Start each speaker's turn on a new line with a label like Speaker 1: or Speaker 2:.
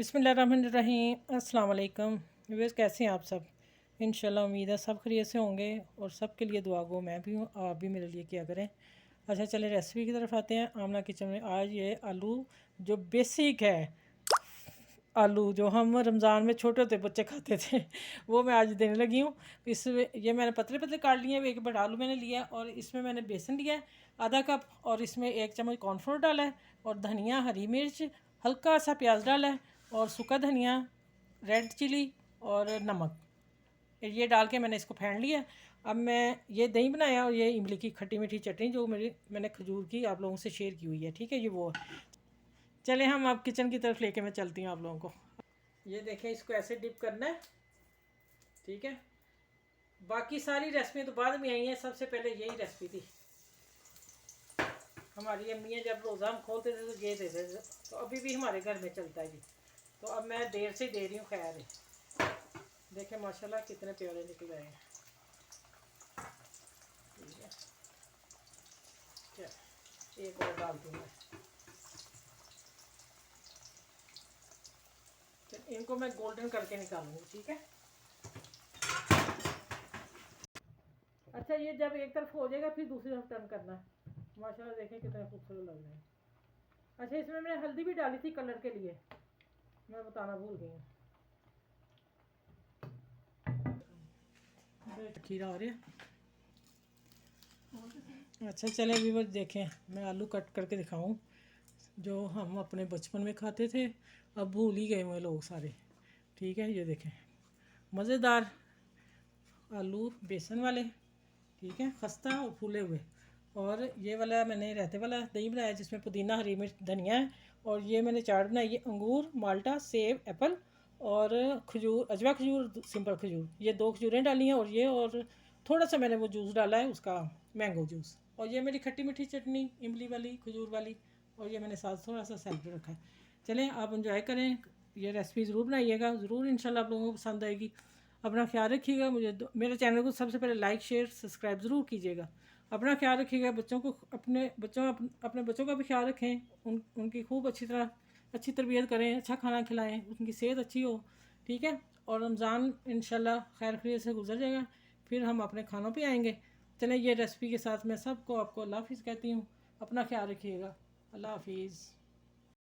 Speaker 1: बिस्मिल्लाहिर्रहमानिर्रहीम। अस्सलाम वालेकुम व्यूअर्स, कैसे हैं आप सब? इंशाल्लाह उम्मीद है सब खैरियत से होंगे और सब के लिए दुआ गो मैं भी हूँ, आप भी मेरे लिए किया करें। अच्छा चलें रेसिपी की तरफ आते हैं। आमना किचन में आज ये आलू जो बेसिक है, आलू जो हम रमज़ान में छोटे होते बच्चे खाते थे वो मैं आज देने लगी हूँ। ये मैंने पतले पतले काट लिए हैं। एक बड़ा आलू मैंने लिया और इसमें मैंने बेसन लिया है आधा कप, और इसमें 1 चम्मच कॉर्नफ्लोर डाला है और धनिया, हरी मिर्च, हल्का सा प्याज डाला है और सूखा धनिया, रेड चिली और नमक, ये डाल के मैंने इसको फेंट लिया। अब मैं ये दही बनाया और ये इमली की खट्टी मीठी चटनी जो मैंने खजूर की आप लोगों से शेयर की हुई है, ठीक है। ये वो चले हम अब किचन की तरफ लेके मैं चलती हूँ आप लोगों को। ये देखें, इसको ऐसे डिप करना है, ठीक है। बाकी सारी रेसिपी तो बाद में आई हैं, सबसे पहले यही रेसिपी थी। हमारी अम्मियाँ जब रोज़ा हम खोलते थे तो ये देते थे, तो अभी भी हमारे घर में चलता है जी। तो अब मैं देर से दे रही हूँ। खैर है, देखें माशाल्लाह कितने प्यारे निकल आए हैं, ठीक है। चल एक और डाल दूँ मैं। तो इनको मैं गोल्डन करके निकालूंगी, ठीक है। अच्छा, ये जब एक तरफ हो जाएगा फिर दूसरी तरफ टर्न करना है। माशाल्लाह देखें कितने खूबसूरत लग रहे हैं। अच्छा, इसमें मैंने हल्दी भी डाली थी कलर के लिए, मैं बताना भूल गई हूँ। खीरा हो रहा है। अच्छा चले व्यूअर्स, देखें मैं आलू कट करके दिखाऊं जो हम अपने बचपन में खाते थे, अब भूल ही गए हुए लोग सारे, ठीक है। ये देखें मज़ेदार आलू बेसन वाले, ठीक है, खस्ता और फूले हुए। और ये वाला मैंने रहते वाला दही बनाया जिसमें पुदीना, हरी मिर्च, धनिया है। और ये मैंने चाट बनाई है अंगूर, माल्टा, सेब, एप्पल और खजूर, अजवा खजूर, सिंपल खजूर, ये 2 खजूरें डाली हैं। और ये और थोड़ा सा मैंने वो जूस डाला है उसका, मैंगो जूस। और ये मेरी खट्टी मीठी चटनी इमली वाली, खजूर वाली। और ये मैंने साथ थोड़ा सा सैलड रखा है। चलें आप इंजॉय करें, ये रेसिपी ज़रूर बनाइएगा, ज़रूर इंशाल्लाह आप लोगों को पसंद आएगी। अपना ख्याल रखिएगा। मेरे चैनल को सबसे पहले लाइक, शेयर, सब्सक्राइब ज़रूर कीजिएगा। अपना ख्याल रखिएगा, बच्चों को अपने बच्चों का भी ख्याल रखें। उनकी खूब अच्छी तरबियत करें, अच्छा खाना खिलाएं, उनकी सेहत अच्छी हो, ठीक है। और रमज़ान इंशाल्लाह खैर खैरियत से गुजर जाएगा, फिर हम अपने खानों पे आएंगे। चलें, ये रेसिपी के साथ मैं सबको आपको अल्लाह हाफिज़ कहती हूँ। अपना ख्याल रखिएगा। अल्लाह हाफिज़।